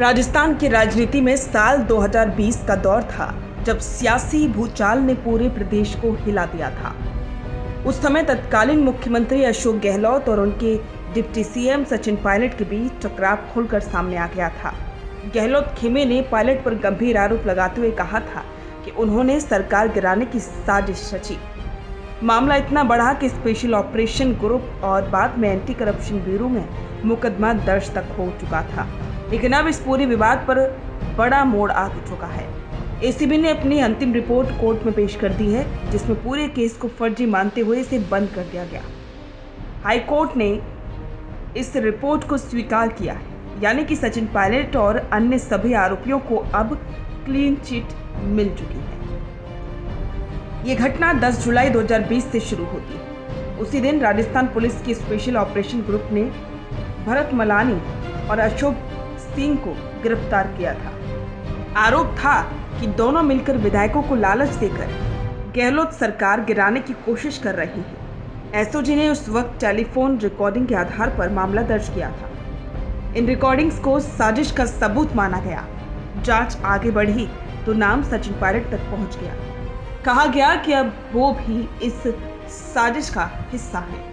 राजस्थान की राजनीति में साल 2020 का दौर था जब सियासी भूचाल ने पूरे प्रदेश को हिला दिया था। उस समय तत्कालीन मुख्यमंत्री अशोक गहलोत और उनके डिप्टी सीएम सचिन पायलट के बीच टकराव खुलकर सामने आ गया था। गहलोत खेमे ने पायलट पर गंभीर आरोप लगाते हुए कहा था कि उन्होंने सरकार गिराने की साजिश रची। मामला इतना बढ़ा कि स्पेशल ऑपरेशन ग्रुप और बाद में एंटी करप्शन ब्यूरो में मुकदमा दर्ज तक हो चुका था। लेकिन अब इस पूरे विवाद पर बड़ा मोड़ आ चुका है। एसीबी ने अपनी अंतिम रिपोर्ट कोर्ट में पेश कर दी है, जिसमें पूरे केस को फर्जी मानते हुए इसे बंद कर दिया गया। हाई कोर्ट ने इस रिपोर्ट को स्वीकार किया है, यानी कि सचिन पायलट और अन्य सभी आरोपियों को अब क्लीन चिट मिल चुकी है। ये घटना 10 जुलाई 2020 से शुरू होती है। उसी दिन राजस्थान पुलिस की स्पेशल ऑपरेशन ग्रुप ने भरत मलानी और अशोक सिंह को गिरफ्तार किया था। आरोप था कि दोनों मिलकर विधायकों को लालच देकर गहलोत सरकार गिराने की कोशिश कर रही है। एसओजी ने उस वक्त टेलीफोन रिकॉर्डिंग के आधार पर मामला दर्ज किया था। इन रिकॉर्डिंग्स को साजिश का सबूत माना गया। जांच आगे बढ़ी तो नाम सचिन पायलट तक पहुंच गया। कहा गया कि अब वो भी इस साजिश का हिस्सा है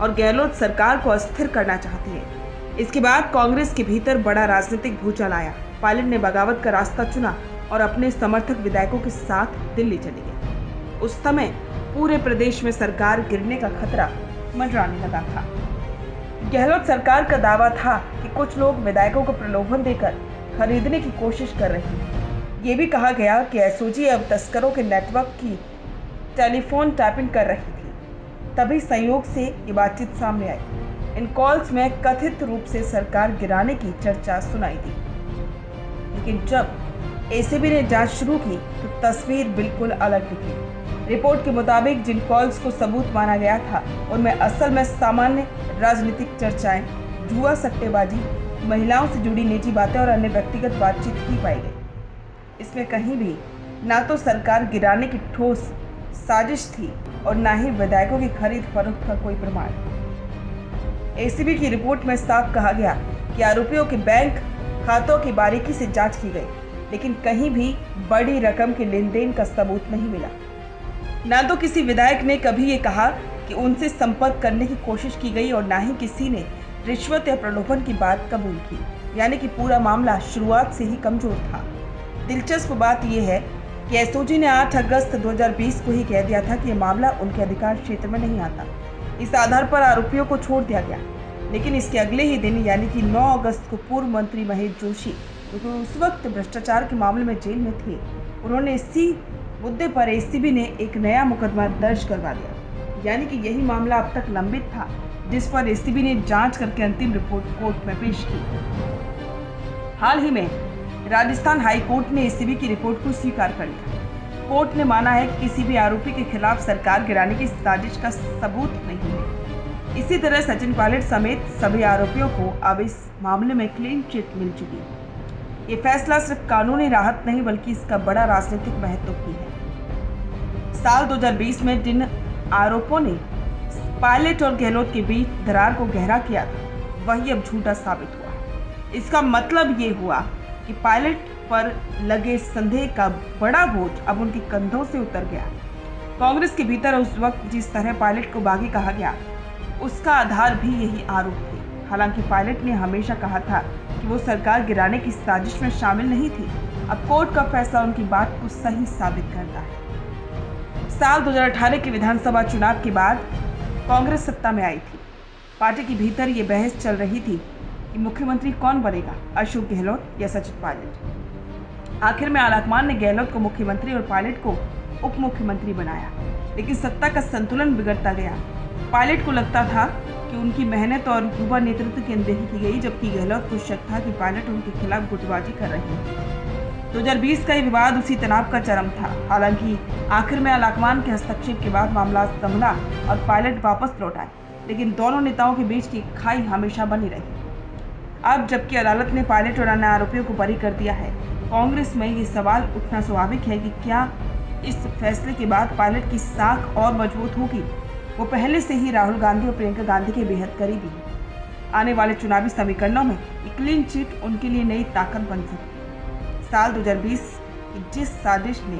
और गहलोत सरकार को अस्थिर करना चाहती है। इसके बाद कांग्रेस के भीतर बड़ा राजनीतिक भूचाल आया। पायलट ने बगावत का रास्ता चुना और अपने समर्थक विधायकों के साथ दिल्ली चले गए। उस समय पूरे प्रदेश में सरकार गिरने का खतरा मंडराने लगा था। गहलोत सरकार का दावा था कि कुछ लोग विधायकों को प्रलोभन देकर खरीदने की कोशिश कर रहे हैं। ये भी कहा गया कि एसओजी अब तस्करों के नेटवर्क की टेलीफोन टैपिंग कर रही थी। तभी संयोग से ये बातचीत सामने आई। इन कॉल्स में कथित रूप से सरकार गिराने की चर्चा सुनाई दी। लेकिन जब एसीबी ने जांच शुरू की तो तस्वीर बिल्कुल अलग निकली। रिपोर्ट के मुताबिक जिन कॉल्स को सबूत माना गया था उनमें असल में सामान्य राजनीतिक चर्चाएं, जुआ, सट्टेबाजी, महिलाओं से जुड़ी निजी बातें और अन्य व्यक्तिगत बातचीत ही पाई गई। इसमें कहीं भी ना तो सरकार गिराने की ठोस साजिश थी और ना ही विधायकों की खरीद फरोख्त का कोई प्रमाण। एसीबी की रिपोर्ट में साफ कहा गया कि आरोपियों के बैंक खातों की बारीकी से जांच की गई, लेकिन कहीं भी बड़ी रकम के लेन देन का सबूत नहीं मिला। ना तो किसी विधायक ने कभी ये कहा कि उनसे संपर्क करने की कोशिश की गई और ना ही किसी ने रिश्वत या प्रलोभन की बात कबूल की, यानी कि पूरा मामला शुरुआत से ही कमजोर था। दिलचस्प बात यह है कि एसओजी ने 8 अगस्त 2020 को ही कह दिया था कि यह मामला उनके अधिकार क्षेत्र में नहीं आता। इस आधार पर आरोपियों को छोड़ दिया गया। लेकिन इसके अगले ही दिन यानी कि 9 अगस्त को पूर्व मंत्री महेश जोशी, जो उस वक्त भ्रष्टाचार के मामले में जेल में थे, उन्होंने इसी मुद्दे पर एसीबी ने एक नया मुकदमा दर्ज करवा दिया। यानी कि यही मामला अब तक लंबित था, जिस पर एसीबी ने जांच करके अंतिम रिपोर्ट कोर्ट में पेश की। हाल ही में राजस्थान हाई कोर्ट ने एसीबी की रिपोर्ट को स्वीकार कर लिया। कोर्ट ने माना है कि किसी भी आरोपी के खिलाफ सरकार गिराने की साजिश का सबूत नहीं है। इसी तरह सचिन पायलट समेत सभी आरोपियों को अब इस मामले में क्लीन चिट मिल चुकी है। ये फैसला सिर्फ कानूनी राहत नहीं बल्कि इसका बड़ा राजनीतिक महत्व भी है। साल 2020 में जिन आरोपों ने पायलट और गहलोत के बीच दरार को गहरा किया था, वही अब झूठा साबित हुआ। इसका मतलब ये हुआ कि पायलट पर लगे संदेह का बड़ा बोझ अब उनके कंधों से उतर गया। कांग्रेस के भीतर उस वक्त जिस तरह पायलट को बागी कहा गया, उसका आधार भी यही आरोप थे। हालांकि पायलट ने हमेशा कहा था कि वो सरकार गिराने की साजिश में शामिल नहीं थी। अब कोर्ट का फैसला उनकी बात को सही साबित करता है। साल 2018 के विधानसभा चुनाव के बाद कांग्रेस सत्ता में आई थी। पार्टी के भीतर ये बहस चल रही थी कि मुख्यमंत्री कौन बनेगा, अशोक गहलोत या सचिन पायलट। आखिर में आलाकमान ने गहलोत को मुख्यमंत्री और पायलट को उप मुख्यमंत्री बनाया, लेकिन सत्ता का संतुलन बिगड़ता गया। पायलट को लगता था कि उनकी मेहनत और युवा नेतृत्व की अनदेखी की गई, जबकि गहलोत को शक था कि पायलट उनके खिलाफ गुटबाजी कर रहे हैं। 2020 का ये विवाद उसी तनाव का चरम था। हालांकि आखिर में आलाकमान के हस्तक्षेप के बाद मामला संभला और पायलट वापस लौट आए, लेकिन दोनों नेताओं के बीच की खाई हमेशा बनी रही। अब जबकि अदालत ने पायलट और अन्य आरोपियों को बरी कर दिया है, कांग्रेस में ये सवाल उठना स्वाभाविक है कि क्या इस फैसले के बाद पायलट की साख और मजबूत होगी। वो पहले से ही राहुल गांधी और प्रियंका गांधी के बेहद करीबी हैं। आने वाले चुनावी समीकरणों में क्लीन चिट उनके लिए नई ताकत बन सकती है। साल 2020 की जिस साजिश ने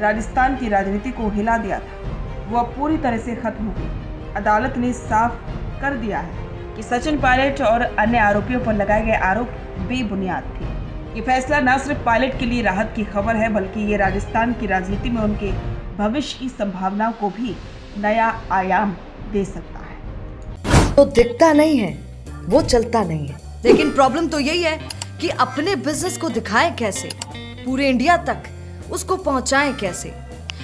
राजस्थान की राजनीति को हिला दिया था वह पूरी तरह से खत्म हो गई। अदालत ने साफ कर दिया है कि सचिन पायलट और अन्य आरोपियों पर लगाए गए आरोप बेबुनियाद थे। ये फैसला न सिर्फ पायलट के लिए राहत की खबर है बल्कि ये राजस्थान की राजनीति में उनके भविष्य की संभावनाओं को भी नया आयाम दे सकता है। तो दिखता नहीं है वो चलता नहीं है, लेकिन प्रॉब्लम तो यही है कि अपने बिजनेस को दिखाएं कैसे, पूरे इंडिया तक उसको पहुंचाएं कैसे।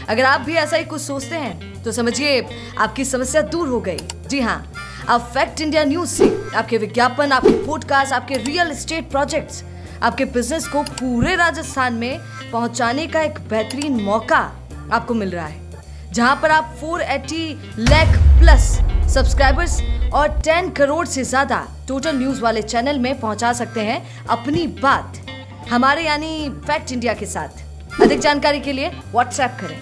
अगर आप भी ऐसा ही कुछ सोचते हैं तो समझिए आपकी समस्या दूर हो गई। जी हाँ, अब फैक्ट इंडिया न्यूज से आपके विज्ञापन, आपके पॉडकास्ट, आपके रियल एस्टेट प्रोजेक्ट्स, आपके बिजनेस को पूरे राजस्थान में पहुंचाने का एक बेहतरीन मौका आपको मिल रहा है, जहां पर आप 480 लाख प्लस सब्सक्राइबर्स और 10 करोड़ से ज्यादा टोटल न्यूज वाले चैनल में पहुंचा सकते हैं अपनी बात हमारे यानी फैक्ट इंडिया के साथ। अधिक जानकारी के लिए व्हाट्सएप करें।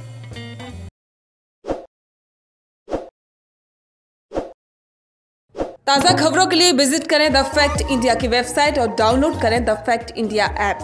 ताज़ा खबरों के लिए विजिट करें द फैक्ट इंडिया की वेबसाइट और डाउनलोड करें द फैक्ट इंडिया ऐप।